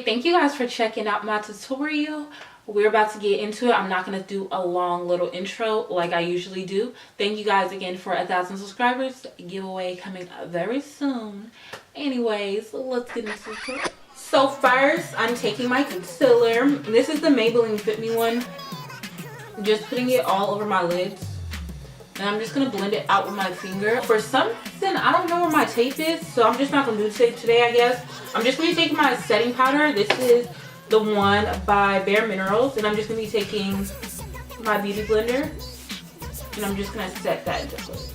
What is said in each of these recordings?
Thank you guys for checking out my tutorial. We're about to get into it. I'm not going to do a long little intro like I usually do. Thank you guys again for 1,000 subscribers. Giveaway coming very soon. Anyways, let's get into it. So first, I'm taking my concealer. This is the Maybelline Fit Me one. Just putting it all over my lids. And I'm just going to blend it out with my finger. For some reason, I don't know where my tape is. So I'm just not going to do tape today, I guess. I'm just going to be taking my setting powder. This is the one by Bare Minerals. And I'm just going to be taking my beauty blender. And I'm just going to set that into place.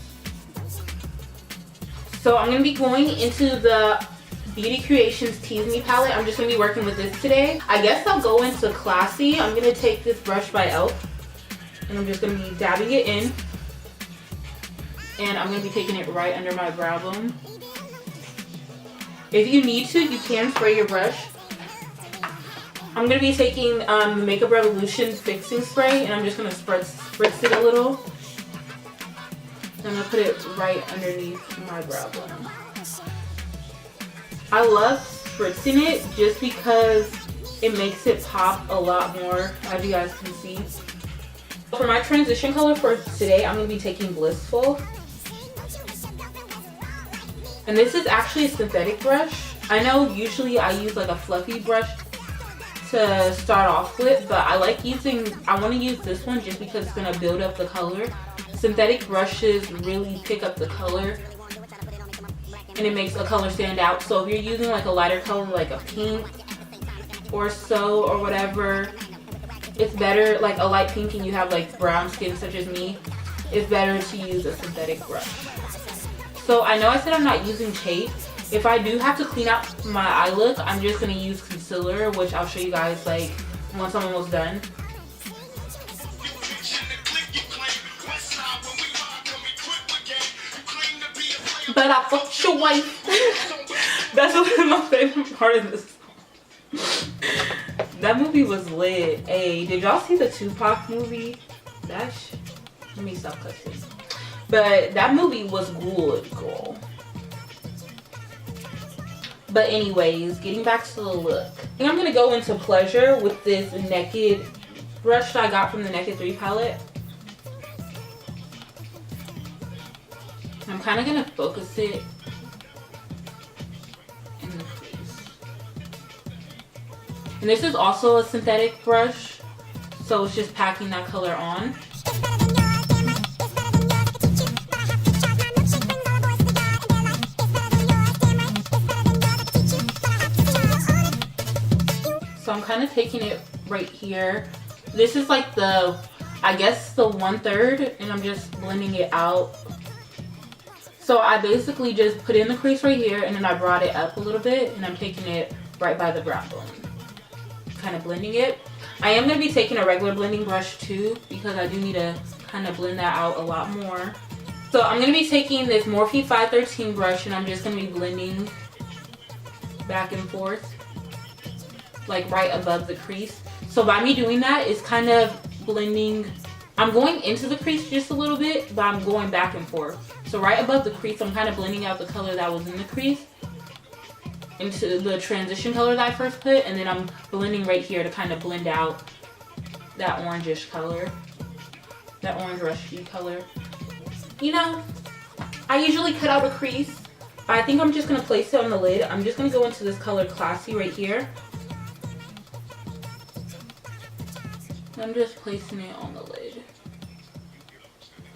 So I'm going to be going into the Beauty Creations Tease Me palette. I'm just going to be working with this today. I guess I'll go into Classy. I'm going to take this brush by e.l.f. And I'm just going to be dabbing it in. And I'm going to be taking it right under my brow bone. If you need to, you can spray your brush. I'm going to be taking the Makeup Revolution Fixing Spray. And I'm just going to spritz it a little. And I'm going to put it right underneath my brow bone. I love spritzing it just because it makes it pop a lot more, as you guys can see. For my transition color for today, I'm going to be taking Blissful. And this is actually a synthetic brush. I know usually I use like a fluffy brush to start off with, but I want to use this one just because it's going to build up the color. Synthetic brushes really pick up the color and it makes a color stand out. So if you're using like a lighter color like a pink or so or whatever, it's better, like a light pink and you have like brown skin such as me, it's better to use a synthetic brush. So I know I said I'm not using tape. If I do have to clean out my eye look, I'm just going to use concealer, which I'll show you guys like once I'm almost done. But I fucked your wife. That's my favorite part of this song. That movie was lit. Hey, did y'all see the Tupac movie? Let me stop cussing. But that movie was good, girl. But anyways, getting back to the look. I think I'm going to go into Pleasure with this Naked brush that I got from the Naked 3 palette. I'm kind of going to focus it in the crease. And this is also a synthetic brush, so it's just packing that color on. So I'm kind of taking it right here. This is like I guess the 1/3, and I'm just blending it out. So I basically just put in the crease right here, and then I brought it up a little bit, and I'm taking it right by the brow bone. Kind of blending it. I am going to be taking a regular blending brush too, because I do need to kind of blend that out a lot more. So I'm going to be taking this Morphe 513 brush, and I'm just going to be blending back and forth, like right above the crease. So by me doing that, it's kind of blending. I'm going into the crease just a little bit, but I'm going back and forth. So right above the crease, I'm kind of blending out the color that was in the crease into the transition color that I first put, and then I'm blending right here to kind of blend out that orangish color, that orange rushy color. You know, I usually cut out a crease, but I think I'm just going to place it on the lid. I'm just going to go into this color Classy right here. I'm just placing it on the lid.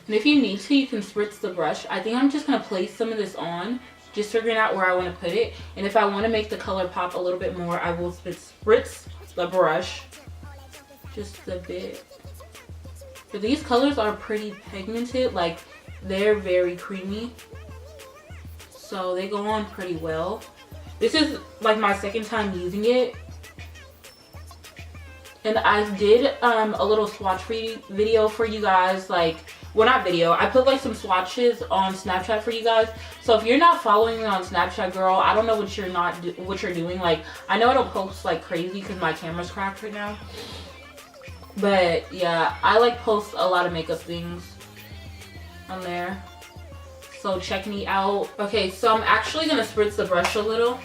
And if you need to, you can spritz the brush. I think I'm just going to place some of this on, just figuring out where I want to put it. And if I want to make the color pop a little bit more, I will spritz the brush just a bit. But these colors are pretty pigmented, like they're very creamy. So they go on pretty well. This is like my second time using it. And I did a little swatch video for you guys, like, well, not video, I put like some swatches on Snapchat for you guys. So if you're not following me on Snapchat, girl, I don't know what you're doing. Like, I know I don't post like crazy because my camera's cracked right now, but yeah, I like post a lot of makeup things on there, so check me out. Okay, so I'm actually gonna spritz the brush a little.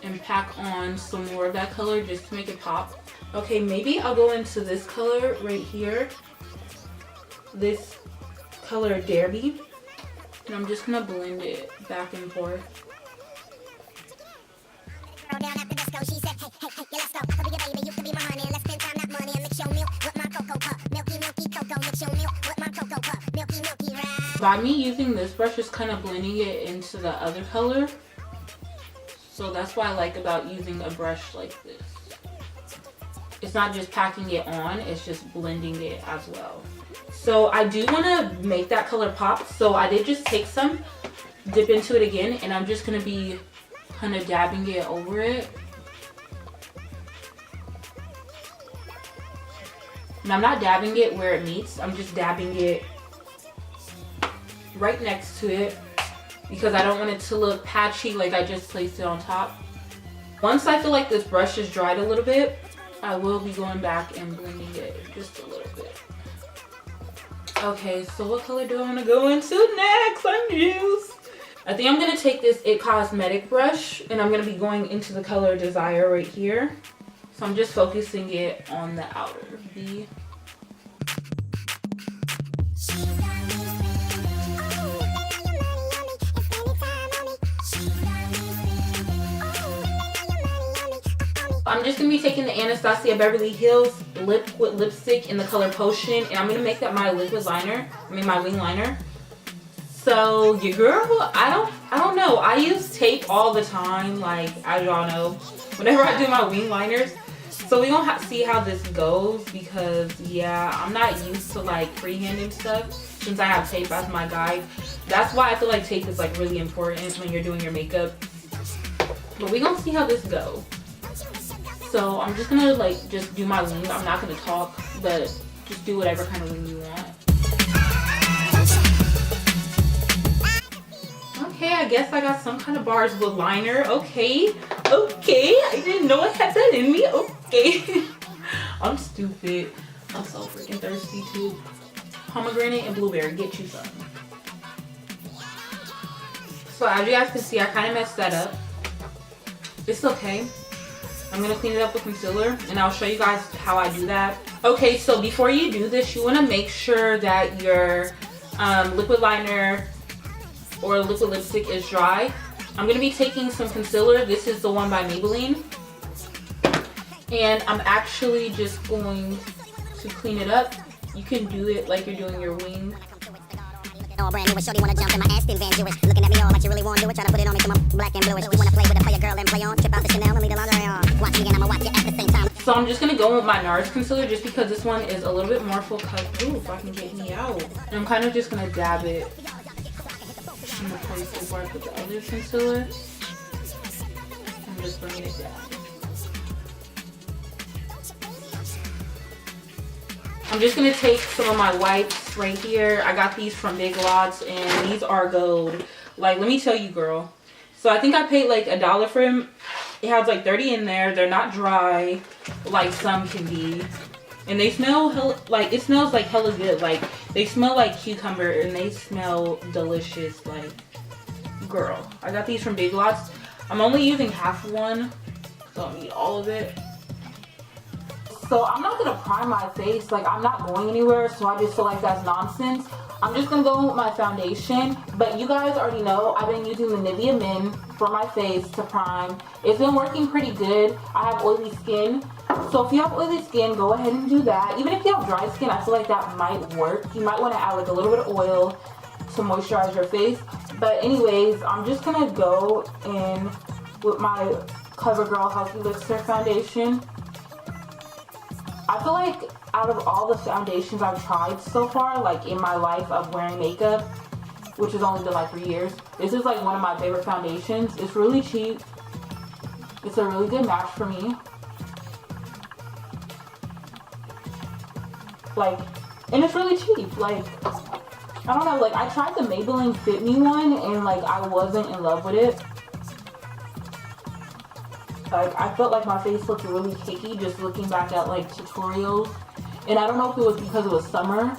and pack on some more of that color just to make it pop. Okay, maybe I'll go into this color right here. This color Derby. And I'm just gonna blend it back and forth. By me using this brush, just kind of blending it into the other color. So that's what I like about using a brush like this. It's not just packing it on, it's just blending it as well. So I do want to make that color pop. So I did just take some, dip into it again, and I'm just going to be kind of dabbing it over it. And I'm not dabbing it where it meets, I'm just dabbing it right next to it because I don't want it to look patchy like I just placed it on top. Once I feel like this brush is dried a little bit, I will be going back and blending it just a little bit. Okay, so what color do I want to go into next? I'm confused. I think I'm going to take this IT Cosmetic brush and I'm going to be going into the color Desire right here. So I'm just focusing it on the outer V. I'm just going to be taking the Anastasia Beverly Hills liquid lipstick in the color Potion, and I'm going to make that my liquid liner, my wing liner. So your girl, I don't know. I use tape all the time, like as y'all know, whenever I do my wing liners. So we gonna see how this goes because yeah, I'm not used to like freehanding stuff since I have tape as my guide. That's why I feel like tape is like really important when you're doing your makeup. But we gonna see how this goes. So I'm just gonna like just do my wing. I'm not gonna talk, but just do whatever kind of wing you want. Okay, I guess I got some kind of bars with liner. Okay, I didn't know I had that in me. Okay. I'm stupid. I'm so freaking thirsty too. Pomegranate and blueberry, get you some. So as you guys can see, I kind of messed that up. It's okay. I'm going to clean it up with concealer and I'll show you guys how I do that. Okay, so before you do this, you want to make sure that your liquid liner or liquid lipstick is dry. I'm going to be taking some concealer. This is the one by Maybelline. And I'm actually just going to clean it up. You can do it like you're doing your wing. All brand new, shorty wanna jump in my Aston Van Jewish. Looking at me all like you really wanna do it. Try to put it on me till I'm black and bluish. You wanna play with a player girl and play on. Trip out the Chanel and leave the lingerie on. Watch me and I'ma watch it at the same time. So I'm just gonna go with my NARS concealer just because this one is a little bit more full cut. Ooh, if I can get me out. And I'm kind of just gonna dab it in the place before I put the other concealer. I'm just bringing it down. I'm just going to take some of my wipes right here. I got these from Big Lots and these are gold. Like, let me tell you, girl. So I think I paid like $1 for them. It has like 30 in there. They're not dry like some can be. And they smell like, it smells like hella good. Like, they smell like cucumber and they smell delicious. Like, girl. I got these from Big Lots. I'm only using half of one. So I don't need all of it. So I'm not going to prime my face, like I'm not going anywhere, so I just feel like that's nonsense. I'm just going to go with my foundation, but you guys already know I've been using the Nivea Men for my face to prime. It's been working pretty good. I have oily skin, so if you have oily skin, go ahead and do that. Even if you have dry skin, I feel like that might work. You might want to add like a little bit of oil to moisturize your face. But anyways, I'm just going to go in with my CoverGirl Healthy Elixir foundation. I feel like out of all the foundations I've tried so far, like in my life of wearing makeup, which has only been like 3 years, this is like one of my favorite foundations. It's really cheap. It's a really good match for me. Like, and it's really cheap. Like, I don't know, like I tried the Maybelline Fit Me one and like I wasn't in love with it. Like, I felt like my face looked really cakey just looking back at like tutorials. And I don't know if it was because it was summer,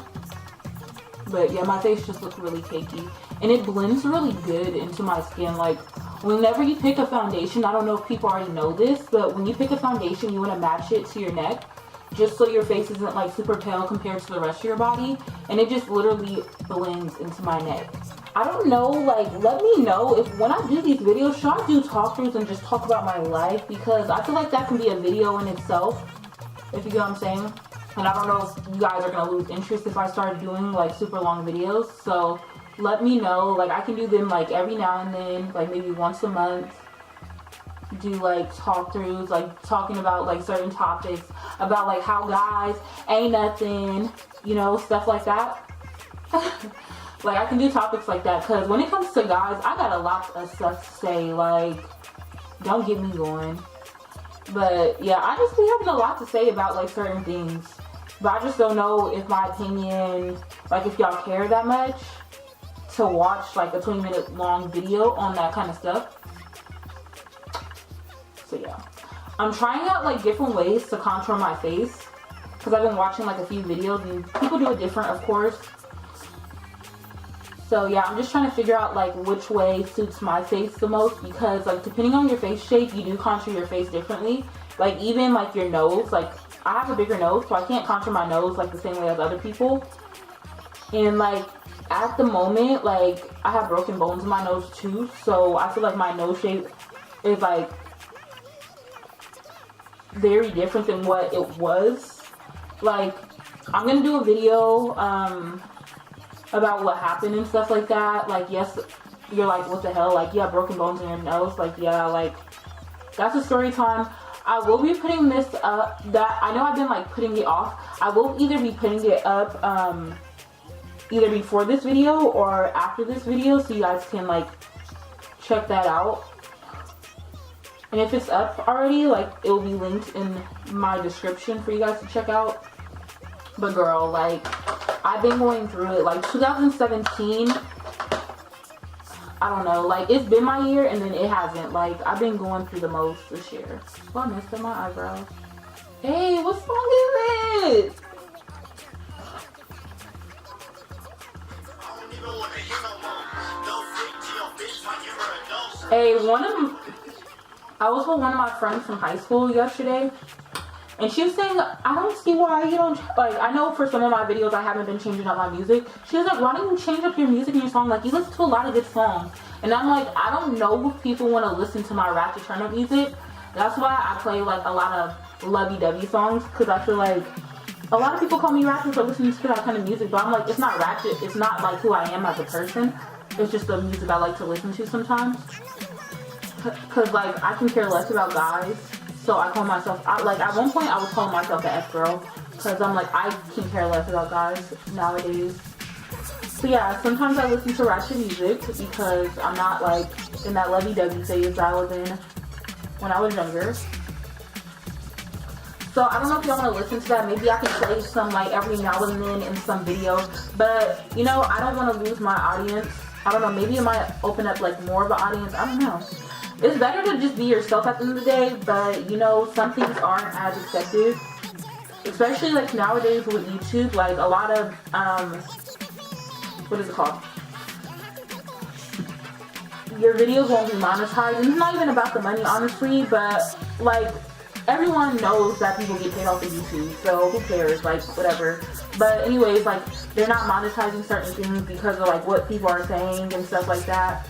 but yeah, my face just looked really cakey. And it blends really good into my skin. Like, whenever you pick a foundation, I don't know if people already know this, but when you pick a foundation, you want to match it to your neck, just so your face isn't like super pale compared to the rest of your body, and it just literally blends into my neck. I don't know, like, let me know if when I do these videos, should I do talk throughs and just talk about my life, because I feel like that can be a video in itself, if you get what I'm saying. And I don't know if you guys are gonna lose interest if I start doing like super long videos, so let me know. Like, I can do them like every now and then, like maybe once a month. Do like talk throughs, like talking about like certain topics, about like how guys ain't nothing, you know, stuff like that. Like, I can do topics like that, because when it comes to guys, I got a lot of stuff to say. Like, don't get me going. But yeah, I just be having a lot to say about like certain things, but I just don't know if my opinion, like if y'all care that much to watch like a 20-minute long video on that kind of stuff. So yeah, I'm trying out like different ways to contour my face, because I've been watching like a few videos and people do it different, of course. So yeah, I'm just trying to figure out like which way suits my face the most, because like depending on your face shape, you do contour your face differently. Like even like your nose, like I have a bigger nose, so I can't contour my nose like the same way as other people. And like at the moment, like I have broken bones in my nose too, so I feel like my nose shape is like very different than what it was. Like, I'm gonna do a video about what happened and stuff like that. Like, yes, you're like, what the hell, like, you have broken bones in your nose, like, yeah, like, that's a story time. I will be putting this up, that I know I've been like putting it off. I will either be putting it up either before this video or after this video, so you guys can like check that out. And if it's up already, like, it will be linked in my description for you guys to check out. But girl, like, I've been going through it. Like, 2017, I don't know. Like, it's been my year, and then it hasn't. Like, I've been going through the most this year. Oh, I messed up my eyebrows. Hey, what song is this? Hey, I was with one of my friends from high school yesterday, and she was saying, I don't see why you don't, like, I know for some of my videos I haven't been changing up my music. She was like, why don't you change up your music in your song? Like, you listen to a lot of good songs. And I'm like, I don't know if people want to listen to my ratchet turn up music. That's why I play like a lot of lovey-dovey songs, because I feel like a lot of people call me ratchet for listening to that kind of music, but I'm like, it's not ratchet. It's not like who I am as a person. It's just the music I like to listen to sometimes. Cause like I can care less about guys, so I call myself, like at one point I was calling myself an F-girl, cause I'm like, I can care less about guys nowadays. So yeah, sometimes I listen to ratchet music because I'm not like in that lovey-dovey phase I was in when I was younger. So I don't know if y'all want to listen to that. Maybe I can play some like every now and then in some videos, but you know, I don't want to lose my audience. I don't know, maybe it might open up like more of an audience. I don't know. It's better to just be yourself at the end of the day, but you know, some things aren't as accepted. Especially like nowadays with YouTube, like a lot of, what is it called? Your videos won't be monetized. And it's not even about the money, honestly, but like everyone knows that people get paid off of YouTube, so who cares, like whatever. But anyways, like they're not monetizing certain things because of like what people are saying and stuff like that.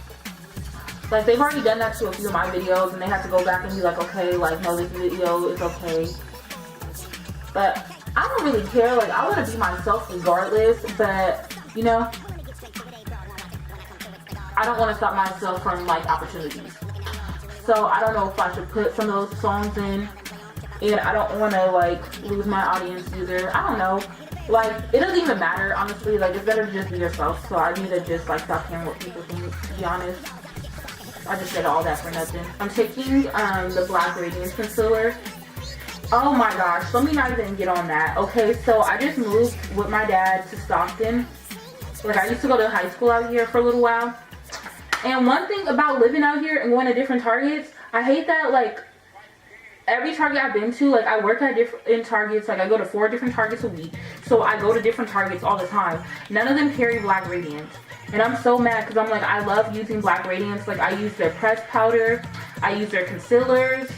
Like, they've already done that to a few of my videos, and they have to go back and be like, okay, like, no, this video is okay. But I don't really care. Like, I want to be myself regardless, but, you know, I don't want to stop myself from, like, opportunities. So, I don't know if I should put some of those songs in, and I don't want to, like, lose my audience either. I don't know. Like, it doesn't even matter, honestly. Like, it's better to just be yourself, so I need to just, like, stop caring what people think, to be honest. I just did all that for nothing. I'm taking the Black Radiance Concealer. Oh my gosh, let me not even get on that. Okay, so I just moved with my dad to Stockton. Like, I used to go to high school out here for a little while. And one thing about living out here and going to different Targets, I hate that, like, every Target I've been to, like I work at in Targets, like I go to 4 different Targets a week, so I go to different Targets all the time. None of them carry Black Radiance, and I'm so mad because I'm like, I love using Black Radiance. Like I use their pressed powder, I use their concealers,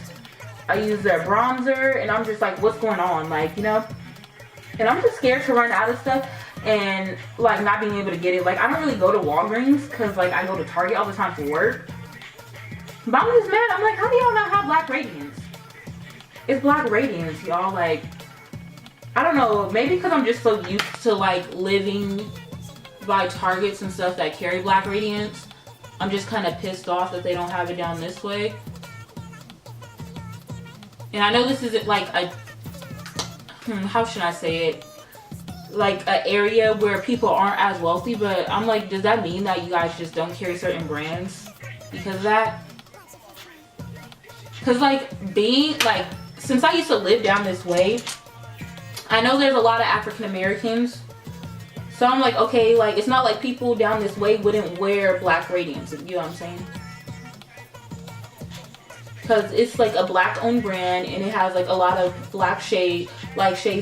I use their bronzer, and I'm just like, what's going on, like, you know? And I'm just scared to run out of stuff and like not being able to get it. Like I don't really go to Walgreens because like I go to Target all the time for work. But I'm just mad. I'm like, how do y'all not have Black Radiance? It's Black Radiance, y'all. Like, I don't know. Maybe because I'm just so used to like living by Targets and stuff that carry Black Radiance. I'm just kind of pissed off that they don't have it down this way. And I know this isn't like a, how should I say it? Like an area where people aren't as wealthy, but I'm like, does that mean that you guys just don't carry certain brands because of that? Because like being like, since I used to live down this way, I know there's a lot of African Americans. So I'm like, okay, like it's not like people down this way wouldn't wear Black Radiance, you know what I'm saying? Because it's like a Black owned brand and it has like a lot of Black shades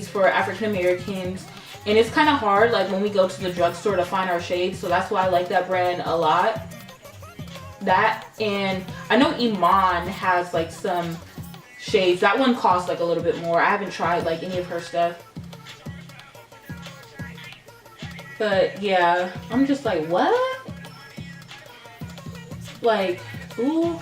for African Americans. And it's kind of hard like when we go to the drugstore to find our shades. So that's why I like that brand a lot. That, and I know Iman has like some shades. That one costs like a little bit more. I haven't tried like any of her stuff. But yeah, I'm just like, what? Like, ooh.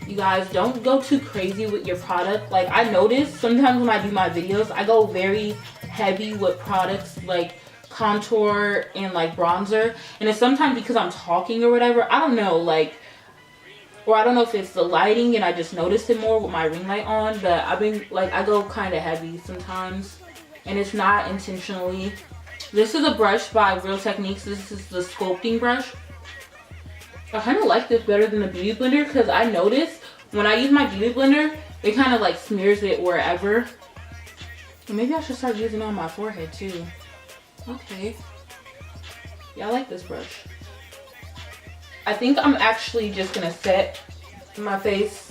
You guys, don't go too crazy with your product. Like I notice sometimes when I do my videos, I go very heavy with products like contour and like bronzer, and it's sometimes because I'm talking or whatever. I don't know, like, or I don't know if it's the lighting and I just noticed it more with my ring light on, but I've been like, I go kind of heavy sometimes and it's not intentionally. This is a brush by Real Techniques. This is the sculpting brush. I kind of like this better than the Beauty Blender because I noticed when I use my Beauty Blender, it kind of like smears it wherever. And maybe I should start using it on my forehead too. Okay. Yeah, I like this brush. I think I'm actually just gonna set my face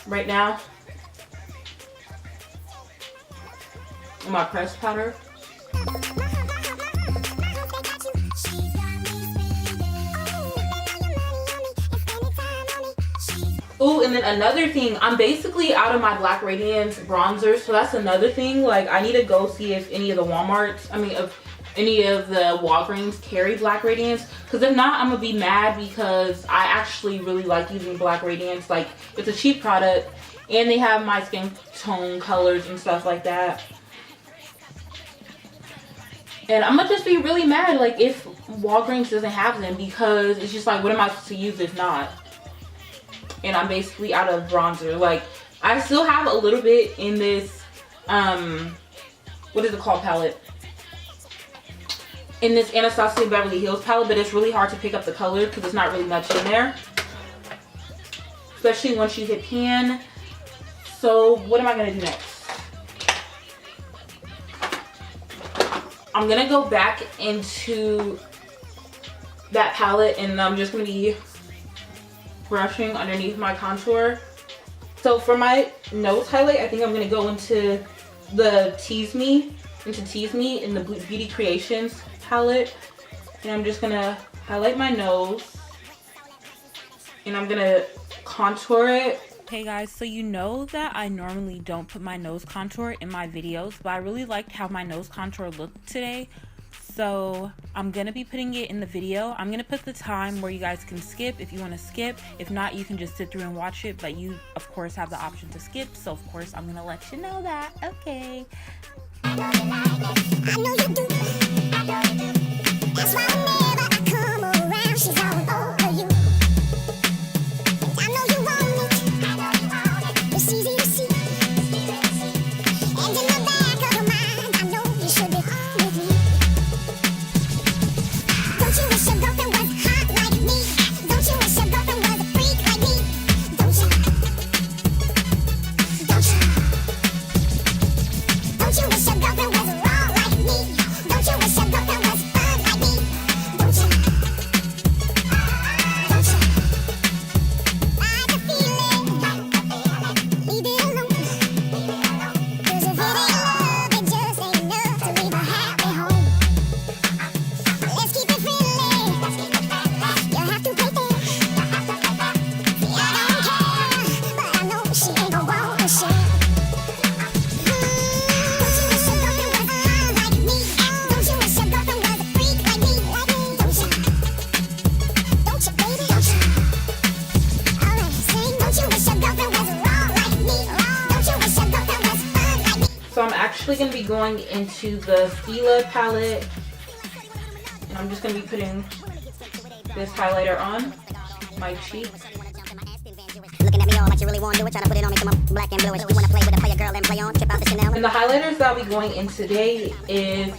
right now with my pressed powder. Oh, and then another thing, I'm basically out of my Black Radiance bronzer, so that's another thing. Like, I need to go see if any of the Walmarts, if any of the Walgreens carry Black Radiance. Because if not, I'm going to be mad because I actually really like using Black Radiance. Like, it's a cheap product, and they have my skin tone colors and stuff like that. And I'm going to just be really mad, like, if Walgreens doesn't have them, because it's just like, what am I supposed to use if not? And I'm basically out of bronzer. Like, I still have a little bit in this, what is it called, palette? In this Anastasia Beverly Hills palette, but it's really hard to pick up the color because there's not really much in there. Especially once you hit pan. So, what am I going to do next? I'm going to go back into that palette and I'm just going to be brushing underneath my contour. So for my nose highlight, I think I'm going to go into the Tease Me in the Beauty Creations palette. And I'm just going to highlight my nose. And I'm going to contour it. Hey guys, so you know that I normally don't put my nose contour in my videos, but I really liked how my nose contour looked today. So I'm going to be putting it in the video. I'm going to put the time where you guys can skip if you want to skip. If not, you can just sit through and watch it. But you, of course, have the option to skip. So, of course, I'm going to let you know that. Okay. I know you do. That's why whenever I come around, she's all over you. I know you want it. It's easy to see. And in the back of your mind, I know you should be home with me. Don't you wish your girlfriend was hot like me? Don't you wish your girlfriend was a freak like me? Don't you? Don't you? Don't you wish your girlfriend was raw like me? Don't you wish your girlfriend was fun like me? actually going to be going into the Stila palette. And I'm just going to be putting this highlighter on my cheeks. Looking at me all like you really want to do it. Try to put it on me, come up black and bluish. You want to play with a player girl and play on. Trip out the Chanel. And the highlighters that I'll be going in today is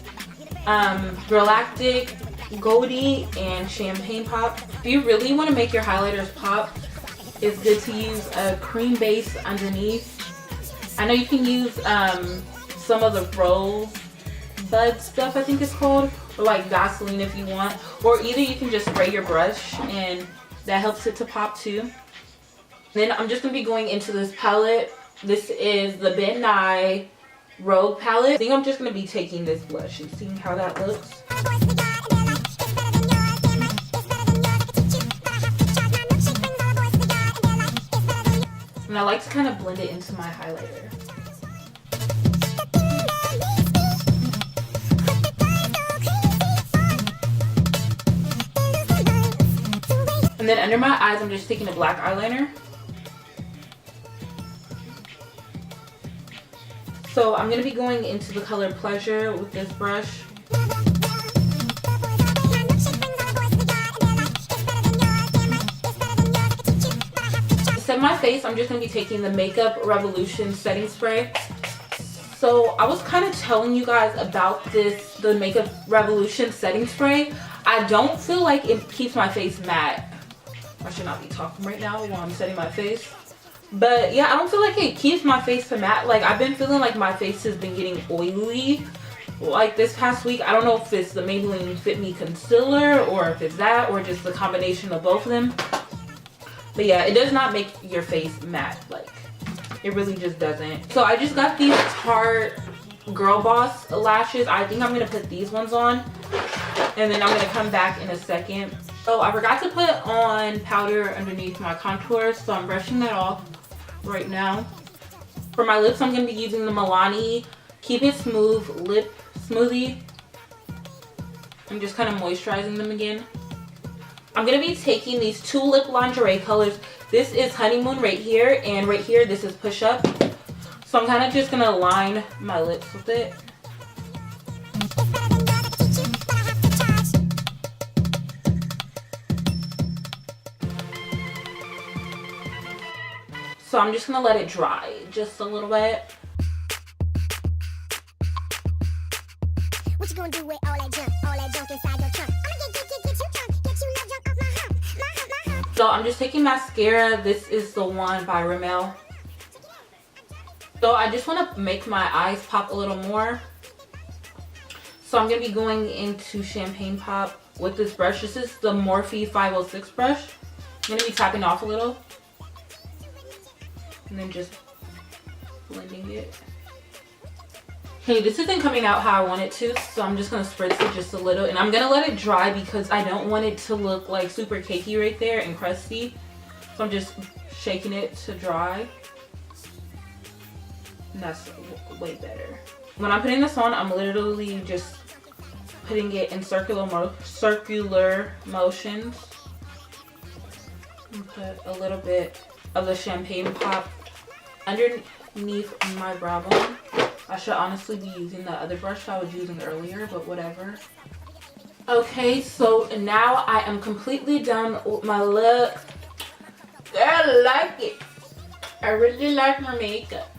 Galactic, Goldie, and Champagne Pop. If you really want to make your highlighters pop, it's good to use a cream base underneath. I know you can use some of the Rose Bud stuff, I think it's called, or like Vaseline if you want, or either you can just spray your brush and that helps it to pop too. Then I'm just going to be going into this palette. This is the Ben Nye Rogue palette. I think I'm just going to be taking this blush and seeing how that looks. And I like to kind of blend it into my highlighter. And then under my eyes, I'm just taking a black eyeliner. So I'm going to be going into the color Pleasure with this brush. To set my face, I'm just going to be taking the Makeup Revolution setting spray. So I was kind of telling you guys about the Makeup Revolution setting spray. I don't feel like it keeps my face matte. I should not be talking right now while I'm setting my face. But yeah, I don't feel like it keeps my face matte. Like, I've been feeling like my face has been getting oily like this past week. I don't know if it's the Maybelline Fit Me concealer or if it's that or just the combination of both of them. But yeah, it does not make your face matte. Like, it really just doesn't. So I just got these Tarte Girl Boss lashes. I think I'm going to put these ones on. And then I'm going to come back in a second. So I forgot to put on powder underneath my contour. So I'm brushing that off right now. For my lips, I'm going to be using the Milani Keep It Smooth Lip Smoothie. I'm just kind of moisturizing them again. I'm going to be taking these two lip lingerie colors. This is Honeymoon right here, and right here this is Push Up. So I'm kind of just going to line my lips with it. So I'm just going to let it dry just a little bit. What you gonna do with all that junk inside your trunk? I'ma get you drunk, get you no junk off my hump. So I'm just taking mascara. This is the one by Rimmel. So I just want to make my eyes pop a little more. So I'm going to be going into Champagne Pop with this brush. This is the Morphe 506 brush. I'm going to be tapping off a little. And then just blending it. Hey, this isn't coming out how I want it to, so I'm just going to spritz it just a little. And I'm going to let it dry because I don't want it to look like super cakey right there and crusty. So I'm just shaking it to dry. And that's way better. When I'm putting this on, I'm literally just putting it in circular motions. And put a little bit of the Champagne Pop underneath my brow bone. I should honestly be using the other brush I was using earlier, but whatever. Okay, so now I am completely done with my look. I like it. I really like my makeup.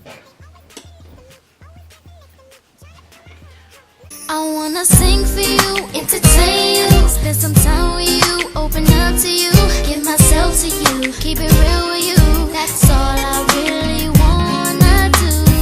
I wanna sing for you, entertain you, spend